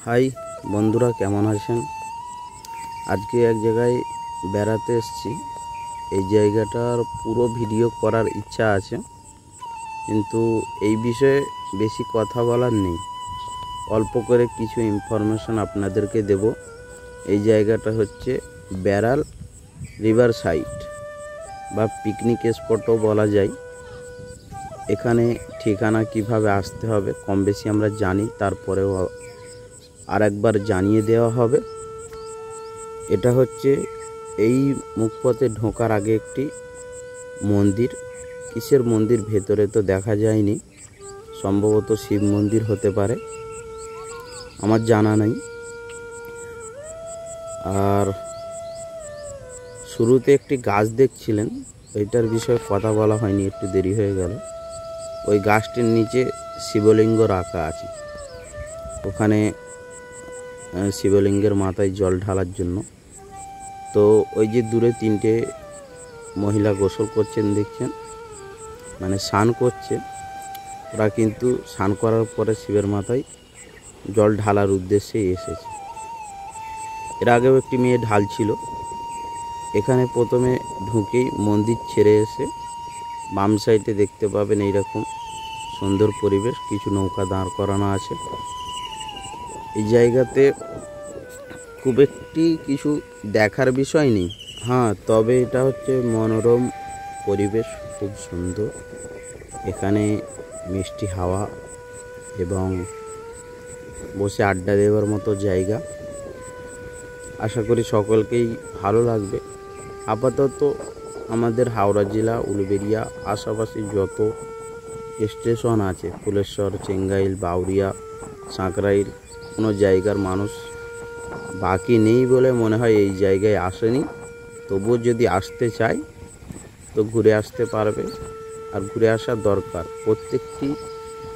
High বন্ধুরা, কেমন আছেন? আজকে এক জায়গায় বেড়াতে এসেছি। এই জায়গাটার পুরো ভিডিও করার ইচ্ছা আছে, কিন্তু এই বিষয়ে বেশি কথা বলার নেই। অল্প করে কিছু ইনফরমেশন আপনাদেরকে দেব। এই জায়গাটা হচ্ছে বেড়াল রিভার সাইড বা পিকনিক স্পটও বলা যায়। এখানে ঠিকানা কিভাবে আসতে হবে কম বেশি আমরা জানি, তারপরেও আরেকবার জানিয়ে দেওয়া হবে। এটা হচ্ছে এই মুখপথে ঢোকার আগে একটি মন্দির। কিসের মন্দির ভেতরে তো দেখা যায়নি, সম্ভবত শিব মন্দির হতে পারে, আমার জানা নাই। আর শুরুতে একটি গাছ দেখছিলেন, ওইটার বিষয়ে কথা বলা হয়নি, একটু দেরি হয়ে গেল। ওই গাছটির নিচে শিবলিঙ্গ রাখা আছে, ওখানে শিবলিঙ্গের মাথায় জল ঢালার জন্য। তো ওই যে দূরে তিনটে মহিলা গোসল করছেন দেখছেন, মানে স্নান করছে। ওরা কিন্তু স্নান করার পরে শিবের মাথায় জল ঢালার উদ্দেশ্যে এসেছে। এর আগেও একটি মেয়ে ঢালছিল। এখানে প্রথমে ঢুকেই মন্দির ছেড়ে এসে বাম সাইডে দেখতে পাবেন এইরকম সুন্দর পরিবেশ, কিছু নৌকা দাঁড় করানো আছে। এই জায়গাতে খুব একটি কিছু দেখার বিষয় নেই, হ্যাঁ, তবে এটা হচ্ছে মনোরম পরিবেশ, খুব সুন্দর। এখানে মিষ্টি হাওয়া এবং বসে আড্ডা দেওয়ার মতো জায়গা। আশা করি সকলকেই ভালো লাগবে। আপাতত আমাদের হাওড়া জেলা উলুবেড়িয়া আশেপাশে যত স্টেশন আছে, ফুলেশ্বর, চেঙ্গাইল, বাউরিয়া, সাঁকরাইল, কোনো জায়গার মানুষ বাকি নেই বলে মনে হয় এই জায়গায় আসেনি। তবুও যদি আসতে চায় তো ঘুরে আসতে পারবে, আর ঘুরে আসা দরকার। প্রত্যেকটি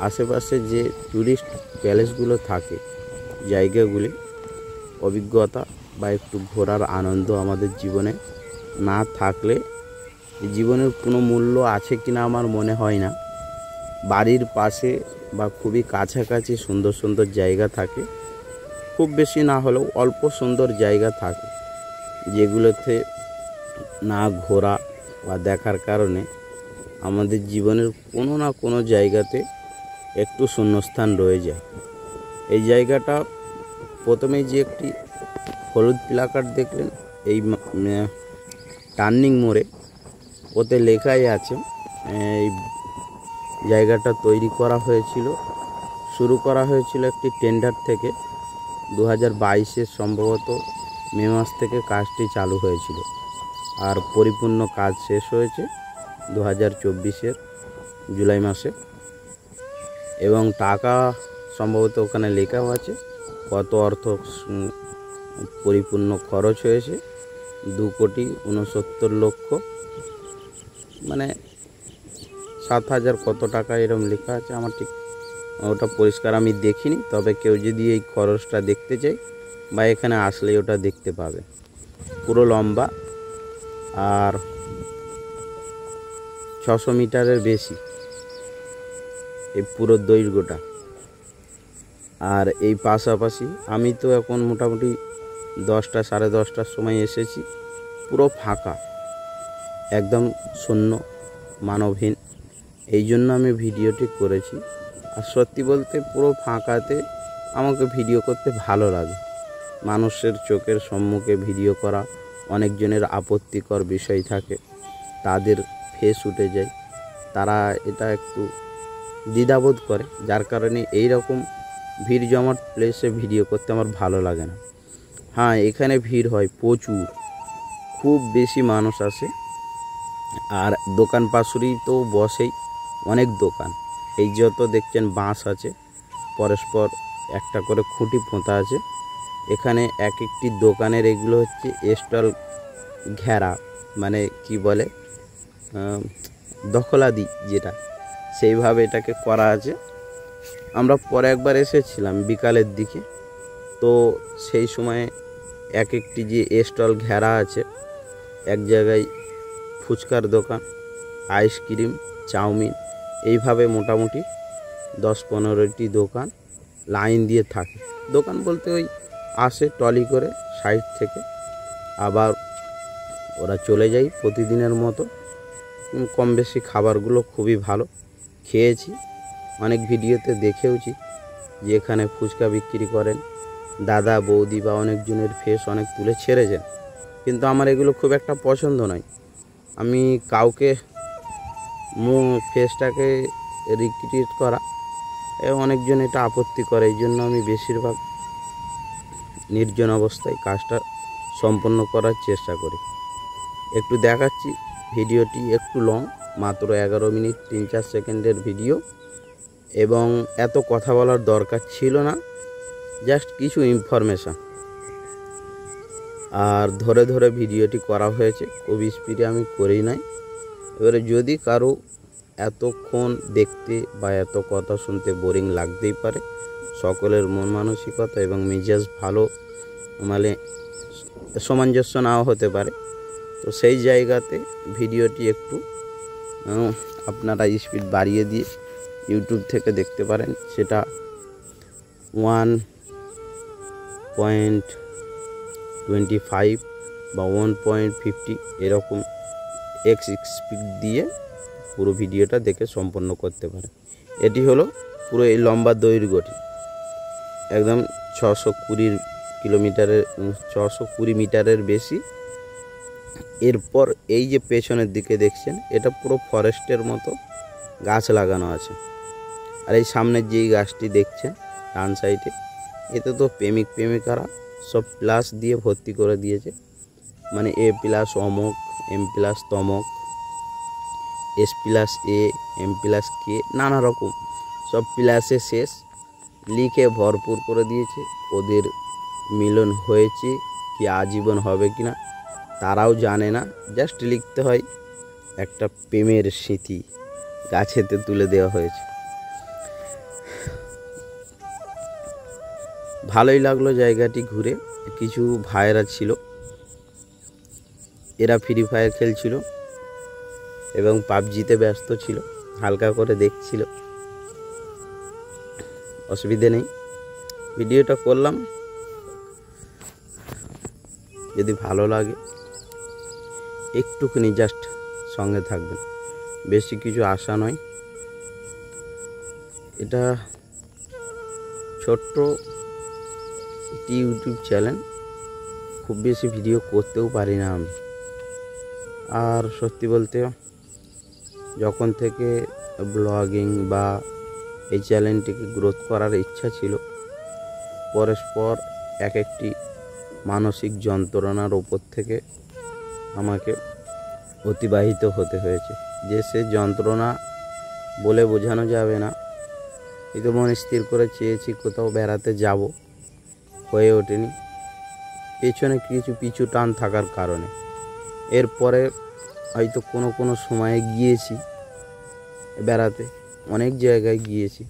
আশেপাশে যে ট্যুরিস্ট প্যালেসগুলো থাকে, জায়গাগুলি, অভিজ্ঞতা বা একটু ঘোরার আনন্দ আমাদের জীবনে না থাকলে জীবনের কোনো মূল্য আছে কিনা আমার মনে হয় না। বাড়ির পাশে বা খুবই কাছাকাছি সুন্দর সুন্দর জায়গা থাকে, খুব বেশি না হলেও অল্প সুন্দর জায়গা থাকে, যেগুলোতে না ঘোরা বা দেখার কারণে আমাদের জীবনের কোনো না কোনো জায়গাতে একটু শূন্যস্থান রয়ে যায়। এই জায়গাটা প্রথমেই যে একটি হলুদ প্লাকার্ড দেখলেন এই টার্নিং মোড়ে, ওতে লেখাই আছে এই জায়গাটা তৈরি করা হয়েছিল, শুরু করা হয়েছিল একটি টেন্ডার থেকে। 2022-এর সম্ভবত মে মাস থেকে কাজটি চালু হয়েছিল, আর পরিপূর্ণ কাজ শেষ হয়েছে 2024-এর জুলাই মাসে। এবং টাকা সম্ভবত ওখানে লেখাও আছে কত অর্থ পরিপূর্ণ খরচ হয়েছে, 2,69,00,000, মানে 7,000 কত টাকা এরকম লেখা আছে। আমার ঠিক ওটা পরিষ্কার আমি দেখিনি, তবে কেউ যদি এই খরচটা দেখতে চায় বা এখানে আসলে ওটা দেখতে পাবে। পুরো লম্বা আর 600 মিটারের বেশি এই পুরো দৈর্ঘ্যটা। আর এই পাশাপাশি আমি তো এখন মোটামুটি 10টা সাড়ে 10টার সময় এসেছি, পুরো ফাঁকা, একদম শূন্য, মানবহীন। এই জন্য আমি ভিডিওটি করেছি। আর সত্যি বলতে পুরো ফাঁকাতে আমাকে ভিডিও করতে ভালো লাগে। মানুষের চোখের সম্মুখে ভিডিও করা অনেকজনের আপত্তিকর বিষয় থাকে, তাদের ফেস উঠে যায়, তারা এটা একটু দ্বিধাবোধ করে, যার কারণে এই রকম ভিড় জমাট প্লেসে ভিডিও করতে আমার ভালো লাগে না। হ্যাঁ, এখানে ভিড় হয় প্রচুর, খুব বেশি মানুষ আসে। আর দোকান পাশুরি তো বসেই, অনেক দোকান। এই যত দেখছেন বাঁশ আছে, পরস্পর একটা করে খুঁটি পোঁতা আছে। এখানে এক একটি দোকানের এগুলো হচ্ছে স্টল ঘেরা, মানে কি বলে, দখলাদি যেটা, সেইভাবে এটাকে করা আছে। আমরা পরে একবার এসেছিলাম বিকালের দিকে, তো সেই সময় এক একটি যে স্টল ঘেরা আছে, এক জায়গায় ফুচকার দোকান, আইসক্রিম, চাউমিন, এইভাবে মোটামুটি 10-15টি দোকান লাইন দিয়ে থাকে। দোকান বলতে ওই আসে ট্রলি করে সাইড থেকে, আবার ওরা চলে যায় প্রতিদিনের মতো। কম বেশি খাবারগুলো খুবই ভালো, খেয়েছি, অনেক ভিডিওতে দেখেওছি যে এখানে ফুচকা বিক্রি করেন দাদা বৌদি বা অনেকজনের ফেস অনেক তুলে ছেড়েছেন, কিন্তু আমার এগুলো খুব একটা পছন্দ নয়। আমি কাউকে ফেসটাকে রিক্রিয়েট করা অনেকজন এটা আপত্তি করে, এই জন্য আমি বেশিরভাগ নির্জন অবস্থায় কাজটা সম্পন্ন করার চেষ্টা করি। একটু দেখাচ্ছি, ভিডিওটি একটু লং, মাত্র 11 মিনিট 3-4 সেকেন্ডের ভিডিও, এবং এত কথা বলার দরকার ছিল না, জাস্ট কিছু ইনফরমেশান। আর ধরে ধরে ভিডিওটি করা হয়েছে, খুব স্পিডে আমি করি নাই। এবারে যদি কারো এতক্ষণ দেখতে বা এত কথা শুনতে বোরিং লাগতেই পারে, সকলের মন মানসিকতা এবং মেজাজ ভালো মানে সামঞ্জস্য নাও হতে পারে, তো সেই জায়গাতে ভিডিওটি একটু আপনারা স্পিড বাড়িয়ে দিয়ে ইউটিউব থেকে দেখতে পারেন। সেটা 1.25 বা 1.50 এরকম এক্স স্পিড দিয়ে পুরো ভিডিওটা দেখে সম্পন্ন করতে পারেন। এটি হলো পুরো এই লম্বা দৈর্ঘ্যটি, একদম 620 মিটারের বেশি। এরপর এই যে পেছনের দিকে দেখছেন, এটা পুরো ফরেস্টের মতো গাছ লাগানো আছে। আর এই সামনের যেই গাছটি দেখছেন ডান সাইডে, এতে তো প্রেমিক প্রেমিকারা সব প্লাস দিয়ে ভর্তি করে দিয়েছে, মানে A+ অমক, M+ তমক, S+ A, M+ K, নানা রকম সব প্লাসে শেষ লিখে ভরপুর করে দিয়েছে। ওদের মিলন হয়েছে কি আজীবন হবে কিনা তারাও জানে না, জাস্ট লিখতে হয় একটা প্রেমের স্মৃতি গাছেতে তুলে দেওয়া হয়েছে। ভালোই লাগলো জায়গাটি ঘুরে। কিছু ভাইয়েরা ছিল, এরা ফ্রি ফায়ার খেলছিল এবং পাবজিতে ব্যস্ত ছিল, হালকা করে দেখছিল, অসুবিধে নেই। ভিডিওটা করলাম, যদি ভালো লাগে একটুখানি জাস্ট সঙ্গে থাকবেন, বেশি কিছু আশা নয়। এটা ছোট্ট একটি ইউটিউব চ্যানেল, খুব বেশি ভিডিও করতেও পারি না আমি। আর সত্যি বলতে যখন থেকে ব্লগিং বা এই চ্যানেলটিকে গ্রোথ করার ইচ্ছা ছিল, পরস্পর এক একটি মানসিক যন্ত্রণার ওপর থেকে আমাকে অতিবাহিত হতে হয়েছে, যে সে যন্ত্রণা বলে বোঝানো যাবে না। এই তো মন স্থির করে চেয়েছি কোথাও বেড়াতে যাব, হয়ে ওঠেনি, পেছনে কিছু পিছু টান থাকার কারণে। এরপরে হয়তো কোনো সময়ে গিয়েছি বেড়াতে, অনেক জায়গায় গিয়েছি,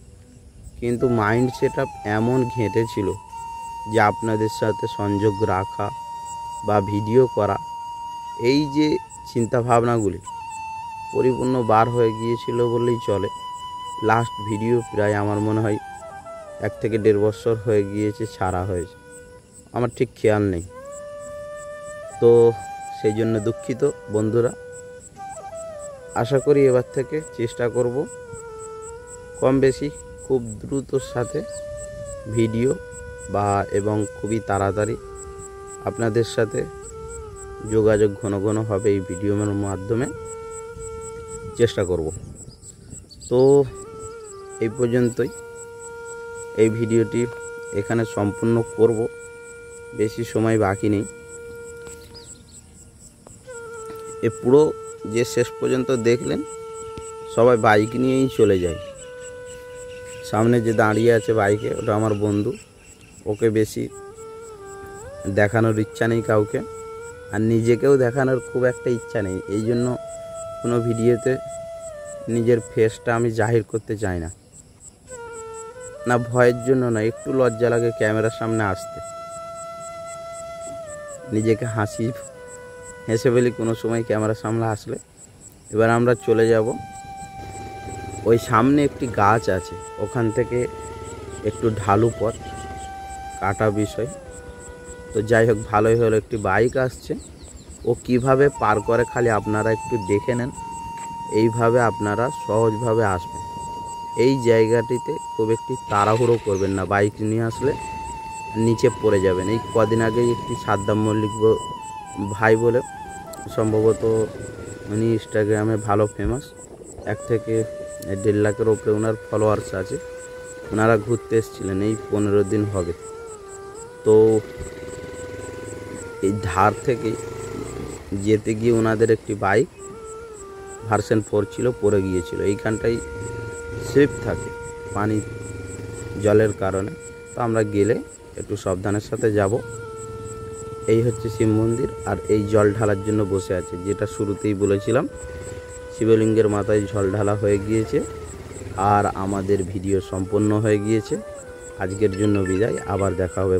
কিন্তু মাইন্ড সেটআপ এমন ঘেঁটেছিল যে আপনাদের সাথে সংযোগ রাখা বা ভিডিও করা, এই যে চিন্তাভাবনাগুলি পরিপূর্ণ বার হয়ে গিয়েছিল বললেই চলে। লাস্ট ভিডিও প্রায় আমার মনে হয় 1 থেকে 1.5 বছর হয়ে গিয়েছে ছাড়া হয়েছে, আমার ঠিক খেয়াল নেই। তো সেই জন্য দুঃখিত বন্ধুরা। আশা করি এবার থেকে চেষ্টা করব কম বেশি খুব দ্রুতর সাথে ভিডিও এবং খুবই তাড়াতাড়ি আপনাদের সাথে যোগাযোগ ঘন ঘন হবে এই ভিডিওর মাধ্যমে, চেষ্টা করব। তো এই পর্যন্তই, এই ভিডিওটি এখানে সম্পূর্ণ করব, বেশি সময় বাকি নেই। এ পুরো যে শেষ পর্যন্ত দেখলেন সবাই বাইক নিয়েই চলে যায়। সামনে যে দাঁড়িয়ে আছে বাইকে, ওটা আমার বন্ধু, ওকে বেশি দেখানোর ইচ্ছা নেই কাউকে, আর নিজেকেও দেখানোর খুব একটা ইচ্ছা নেই, এই জন্য কোনো ভিডিওতে নিজের ফেসটা আমি জাহির করতে চাই না। না ভয়ের জন্য না, একটু লজ্জা লাগে ক্যামেরার সামনে আসতে, নিজেকে হেসে ফেলি কোনো সময় ক্যামেরার সামনে আসলে। এবার আমরা চলে যাব, ওই সামনে একটি গাছ আছে, ওখান থেকে একটু ঢালু পথ, কাটা বিষয়। তো যাই হোক, ভালোই হলো, একটি বাইক আসছে, ও কিভাবে পার করে খালি আপনারা একটু দেখে নেন। এইভাবে আপনারা সহজভাবে আসবেন। এই জায়গাটিতে খুব একটি তাড়াহুড়ো করবেন না, বাইক নিয়ে আসলে নিচে পড়ে যাবেন। এই কদিন আগেই একটি সাদ্দাম মল্লিক ভাই বলে, সম্ভবত উনি ইনস্টাগ্রামে ভালো ফেমাস, 1 থেকে 1.5 লাখের ওপরে ওনার ফলোয়ার্স আছে। ওনারা ঘুরতে এসেছিলেন, এই 15 দিন হবে। তো এই ধার থেকে যেতে গিয়ে ওনাদের একটি বাইক ভার্সন 4 ছিল, পড়ে গিয়েছিল। এইখানটাই স্লিপ থাকে পানি জলের কারণে। তো আমরা গেলে একটু সাবধানের সাথে যাব। এই হচ্ছে শিব মন্দির, আর এই জল ঢালার জন্য বসে আছে, যেটা শুরুতেই বলেছিলাম। শিবলিঙ্গের মাথায় জল ঢালা হয়ে গিয়েছে, আর আমাদের ভিডিও সম্পন্ন হয়ে গিয়েছে। আজকের জন্য বিদায়, আবার দেখা হবে